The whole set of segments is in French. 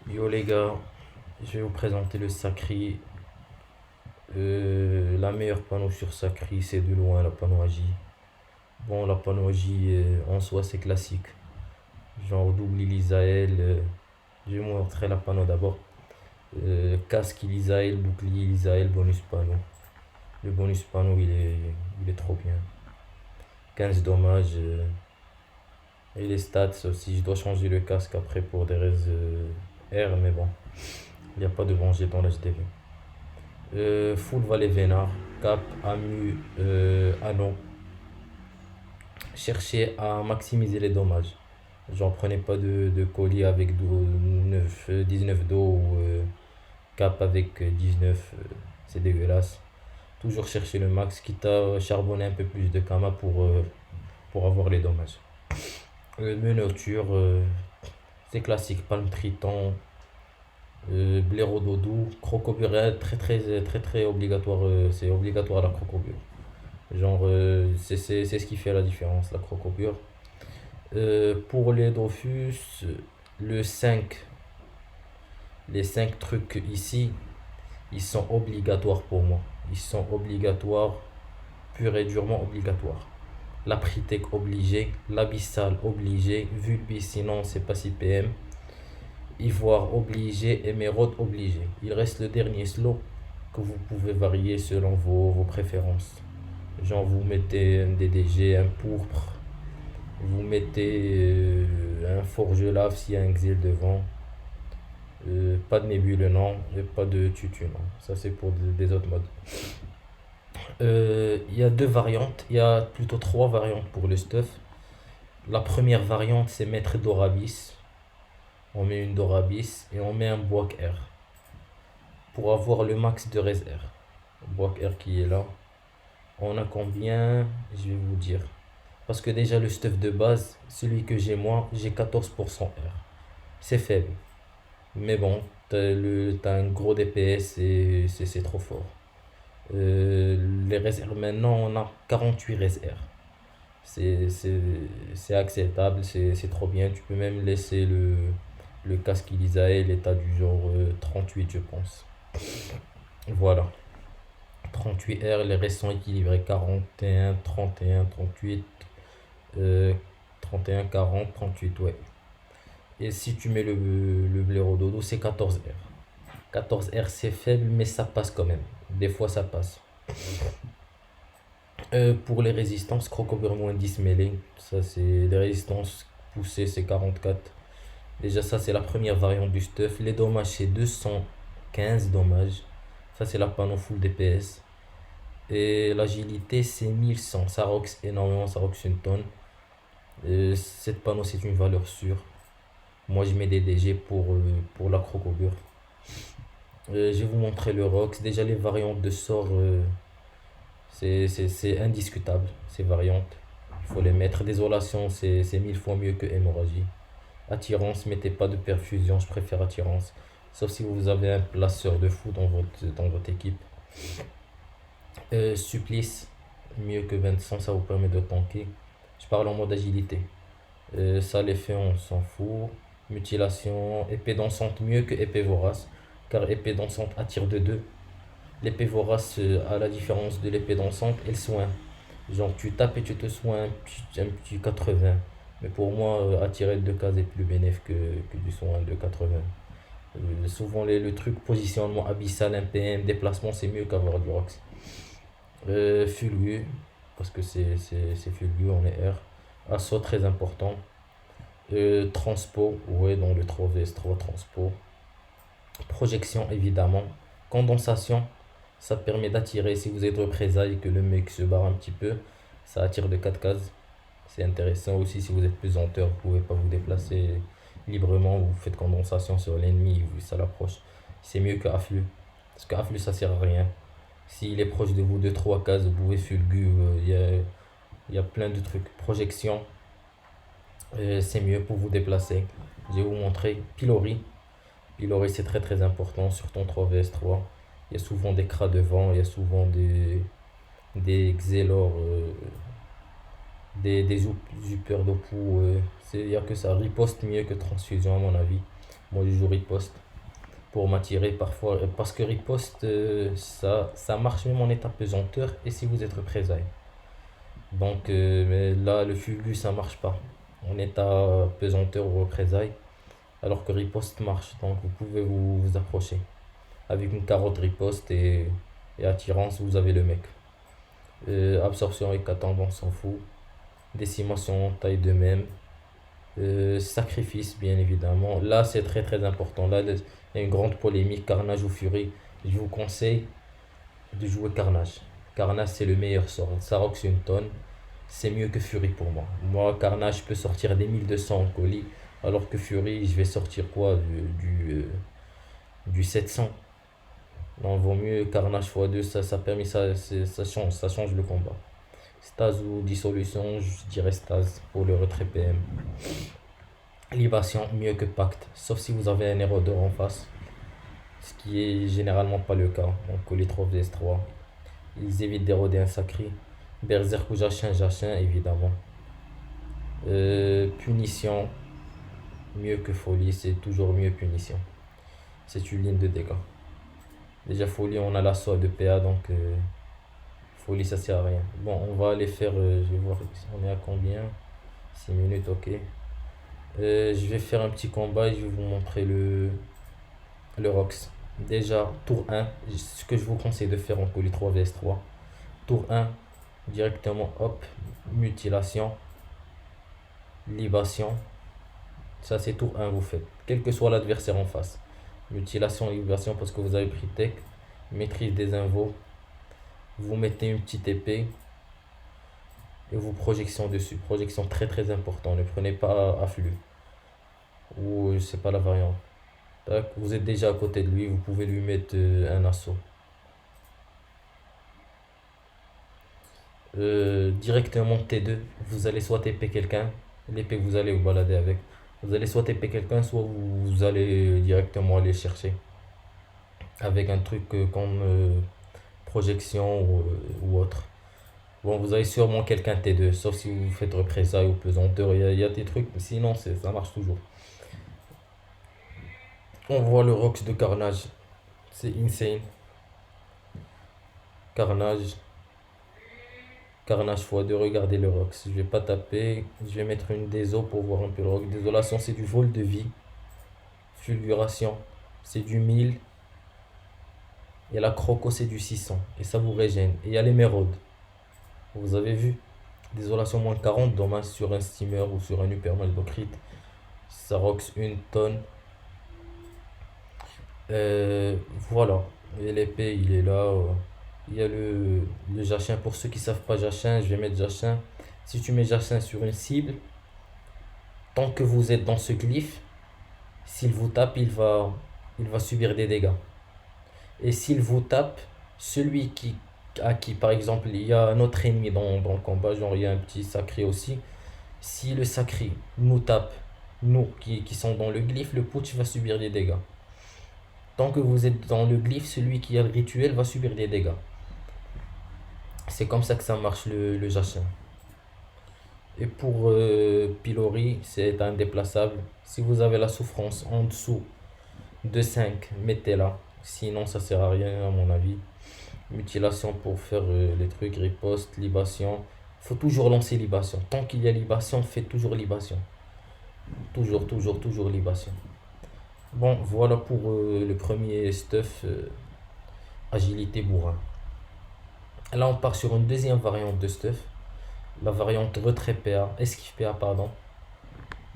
Yo les gars, je vais vous présenter le Sacri. La meilleure panneau sur Sacri, c'est de loin la panneau AJ. Bon, la panneau AJ en soi c'est classique. Genre double Ilisael. Je vais vous montrer la panneau d'abord. Casque Ilisael, bouclier Ilisael, bonus panneau. Le bonus panneau il est trop bien. 15 dommages. Et les stats aussi, je dois changer le casque après pour des raisons R, mais bon, il n'y a pas de danger dans l'HDV. Full Valley Vénard, Cap, Amu, Anon. Cherchez à maximiser les dommages. J'en prenais pas de colis avec 19 d'eau ou Cap avec 19, c'est dégueulasse. Toujours chercher le max, quitte à charbonner un peu plus de Kama pour avoir les dommages. Menauture, c'est classique, Palm Triton, blaireau doudou, crocobure, très obligatoire, c'est obligatoire la crocobure. Genre, c'est ce qui fait la différence, la crocobure. Pour les Dofus, le 5 les 5 trucs ici, ils sont obligatoires pour moi. Ils sont obligatoires, pur et durement obligatoires. L'Apritec obligé, l'Abyssal obligé, Vulbi sinon c'est pas si PM. Ivoire obligé, émeraude obligé. Il reste le dernier slow que vous pouvez varier selon vos préférences. Genre vous mettez un DDG, un pourpre, vous mettez un forge lave s'il y a un xyl devant. Pas de nébule non, et pas de tutu non. Ça c'est pour des autres modes. Il y a deux variantes, il y a plutôt trois variantes pour le stuff. La première variante c'est mettre Dorabis. On met une Dorabis et on met un Boak R pour avoir le max de res R. Boak R qui est là. On a combien? Je vais vous dire. Parce que déjà le stuff de base, celui que j'ai moi, j'ai 14% R. C'est faible. Mais bon, t'as un gros DPS et c'est trop fort. Les res R maintenant, on a 48 res R. C'est c'est- c'est acceptable, c'est trop bien. Tu peux même laisser le casque Ilisae, l'état du genre 38 je pense. Voilà. 38 R, les restes sont équilibrés. 41, 31, 38, euh, 31, 40, 38, ouais. Et si tu mets le blaireau dodo, c'est 14 R. 14 R, c'est faible, mais ça passe quand même. Des fois, ça passe. Pour les résistances, Crocobur moins 10 mêlée. Ça, c'est les résistances poussées, c'est 44. Déjà, ça, c'est la première variante du stuff. Les dommages, c'est 215 dommages. Ça, c'est la panneau full DPS. Et l'agilité, c'est 1100. Ça rox énormément, ça rox une tonne. Cette panneau, c'est une valeur sûre. Moi, je mets des DG pour la crocobure. Je vais vous montrer le rox. Déjà, les variantes de sort, c'est indiscutable. Ces variantes, il faut les mettre. Désolation, c'est 1000 fois mieux que hémorragie. Attirance, mettez pas de perfusion, je préfère attirance. Sauf si vous avez un placeur de fou dans votre équipe. Supplice, mieux que Vincent, ça vous permet de tanker. Je parle en mode agilité. Ça, les fait, on s'en fout. Mutilation, épée dansante, mieux que épée vorace. Car épée dansante attire de 2. L'épée vorace, à la différence de l'épée dansante, elle soigne. Genre, tu tapes et tu te soins un petit 80. Mais pour moi, attirer de 2 cases est plus bénéfique que du soin de 80. Souvent, le truc positionnement abyssal, MPM, déplacement, c'est mieux qu'avoir du Rox. Fulgu, parce que c'est Fulgu, on est R. Assaut, très important. Transpo, ouais, dans le 3vs3 transpo. Projection, évidemment. Condensation, ça permet d'attirer. Si vous êtes représailles et que le mec se barre un petit peu, ça attire de 4 cases. C'est intéressant aussi si vous êtes pesanteur, vous pouvez pas vous déplacer librement, vous faites condensation sur l'ennemi, ça l'approche. C'est mieux que afflux. Parce que afflux ça sert à rien. S'il est proche de vous de 3 cases, vous pouvez fulgu, il y a plein de trucs. Projection, c'est mieux pour vous déplacer. Je vais vous montrer pilori. Pilori c'est très important sur ton 3vs3. Il y a souvent des cras devant, il y a souvent des xélors, des uppers de pou. Il n'y a que ça riposte mieux que transfusion à mon avis. Moi, je joue riposte pour m'attirer parfois. Parce que riposte, ça marche même en état pesanteur et si vous êtes représailles. Donc mais là, le fulgus, ça marche pas. En état pesanteur ou représailles. Alors que riposte marche. Donc vous pouvez vous approcher. Avec une carotte riposte et attirance, vous avez le mec. Absorption hécatombe, on s'en fout. Décimation, taille de même. Sacrifice, bien évidemment. Là, c'est très très important. Là, il y a une grande polémique, Carnage ou Fury. Je vous conseille de jouer Carnage. Carnage, c'est le meilleur sort. Sarox une tonne, c'est mieux que Fury pour moi. Moi, Carnage peut sortir des 1200 en colis, alors que Fury, je vais sortir quoi du 700. Non, vaut mieux Carnage x2, ça permet ça change le combat. Stase ou dissolution, je dirais Stase pour le retrait PM. Libation, mieux que Pacte, sauf si vous avez un érodeur en face, ce qui est généralement pas le cas. Donc les 3 vs3, ils évitent d'éroder un sacré. Berserk ou Jachin, évidemment. Punition, mieux que Folie, c'est toujours mieux Punition. C'est une ligne de dégâts. Déjà Folie, on a l'assaut de PA, donc Folie, ça sert à rien. Bon, on va aller faire, je vais voir, on est à combien? 6 minutes, ok. Je vais faire un petit combat et je vais vous montrer le Rox. Déjà, tour 1, ce que je vous conseille de faire en colis 3 vs3. Tour 1, directement, hop, mutilation, libation. Ça, c'est tour 1, vous faites, quel que soit l'adversaire en face. Mutilation, libation, parce que vous avez pris tech, maîtrise des invos. Vous mettez une petite épée et vous projection dessus. Projection très très important. Ne prenez pas à flux. Ou c'est pas la variante. Tac, vous êtes déjà à côté de lui, vous pouvez lui mettre un assaut. Directement T2, vous allez soit TP quelqu'un, l'épée que vous allez vous balader avec. Vous allez soit TP quelqu'un, soit vous allez directement aller chercher. Avec un truc comme projection ou autre. Bon, vous avez sûrement quelqu'un T2, sauf si vous faites représailles ou pesanteur, il y a des trucs, sinon ça marche toujours. On voit le Rox de Carnage, c'est insane. Carnage, Carnage x2, regardez le Rox. Je vais pas taper, je vais mettre une déso pour voir un peu le Rox. Désolation, c'est du vol de vie. Fulguration, c'est du 1000. Et la Croco, c'est du 600. Et ça vous régène. Et il y a l'émeraude. Vous avez vu? Désolation, moins 40, dommage sur un steamer ou sur un Hypermal de crit. Ça rox une tonne. Voilà. Et l'épée, il est là. Il y a le Jachin. Pour ceux qui savent pas Jachin, je vais mettre Jachin. Si tu mets Jachin sur une cible, tant que vous êtes dans ce glyphe, s'il vous tape, il va subir des dégâts. Et s'il vous tape, celui à qui, par exemple, il y a un autre ennemi dans le combat, genre il y a un petit sacré aussi, si le sacré nous tape, nous qui sont dans le glyphe, le putsch va subir des dégâts. Tant que vous êtes dans le glyphe, celui qui a le rituel va subir des dégâts. C'est comme ça que ça marche le Jachin. Et pour Pilori, c'est indéplaçable. Si vous avez la souffrance en dessous de 5, mettez-la. Sinon, ça sert à rien à mon avis. Mutilation pour faire les trucs, riposte, libation. Faut toujours lancer libation. Tant qu'il y a libation, faites toujours libation. Toujours, toujours, toujours libation. Bon, voilà pour le premier stuff agilité bourrin. Là, on part sur une deuxième variante de stuff. La variante retrait PA, esquive PA, pardon.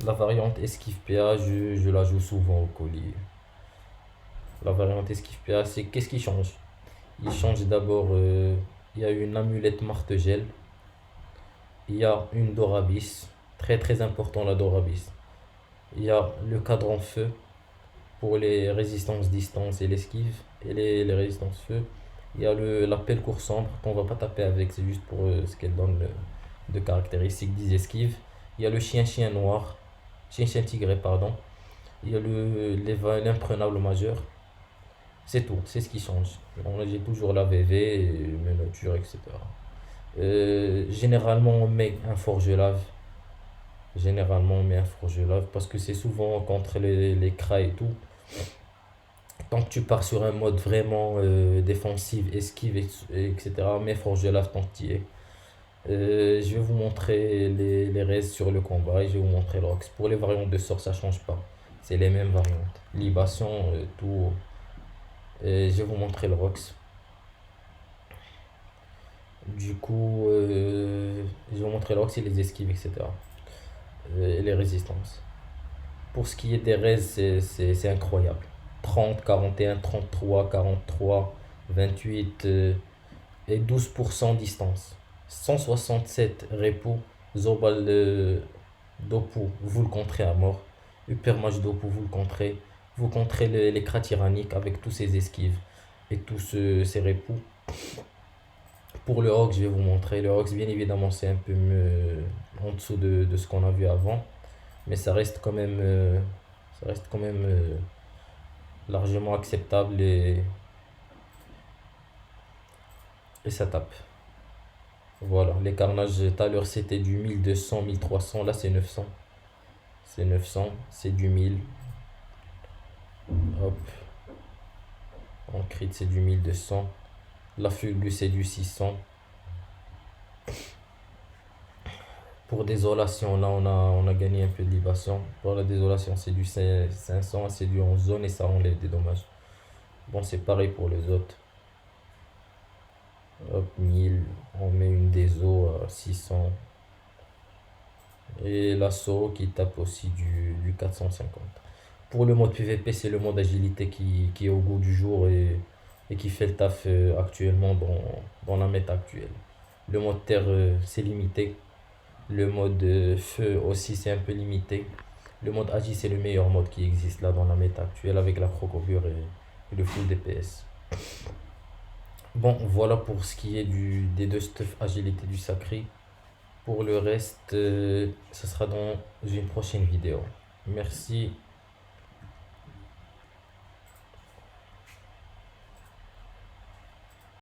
La variante esquive PA, je la joue souvent au colis. La variante esquive PA, c'est qu'est-ce qui change? Il change d'abord, il y a une amulette martegel, il y a une Dorabis, très très important la Dorabis. Il y a le cadran feu pour les résistances distance et l'esquive et les résistances feu. Il y a l'appel court sombre qu'on va pas taper avec, c'est juste pour ce qu'elle donne de caractéristiques des esquives. Il y a le chien noir, chien tigré pardon. Il y a l'imprenable majeur. C'est tout, c'est ce qui change. J'ai toujours la VV, mes natures, etc. Généralement, on met un forge lave. Généralement, on met un fourche lave parce que c'est souvent contre les cras et tout. Tant que tu pars sur un mode vraiment défensif, esquive, etc., mets fourche lave tant que tu y es. Je vais vous montrer les restes sur le combat et je vais vous montrer le Rox. Pour les variantes de sort, ça change pas. C'est les mêmes variantes. Libation, tout. Je vais vous montrer le Rox. Du coup, je vais vous montrer le Rox et les esquives, etc. Et les résistances. Pour ce qui est des res, c'est incroyable. 30, 41, 33, 43, 28 et 12% distance. 167 repos. Zobal Dopu, vous le contrez à mort. Hypermage Dopu, vous le contrez. Vous contrez l'écrat tyrannique avec tous ses esquives et tous ses repos. Pour le Hox, je vais vous montrer. Le Hox, bien évidemment, c'est un peu mieux en dessous de ce qu'on a vu avant. Mais ça reste quand même largement acceptable et ça tape. Voilà, les carnages tout à l'heure c'était du 1200, 1300, là c'est 900. C'est 900, c'est du 1000. Hop, en crit c'est du 1200. La fulgus c'est du 600. Pour désolation, là on a gagné un peu de libation. Pour la désolation c'est du 500, c'est du en zone et ça enlève des dommages. Bon, c'est pareil pour les autres. Hop, 1000, on met une déso à 600. Et l'assaut qui tape aussi du 450. Pour le mode PVP, c'est le mode agilité qui est au goût du jour et qui fait le taf actuellement dans la méta actuelle. Le mode terre, c'est limité. Le mode feu aussi, c'est un peu limité. Le mode agi, c'est le meilleur mode qui existe là dans la méta actuelle avec la crocobure et le full DPS. Bon, voilà pour ce qui est des deux stuff agilité du sacré. Pour le reste, ce sera dans une prochaine vidéo. Merci.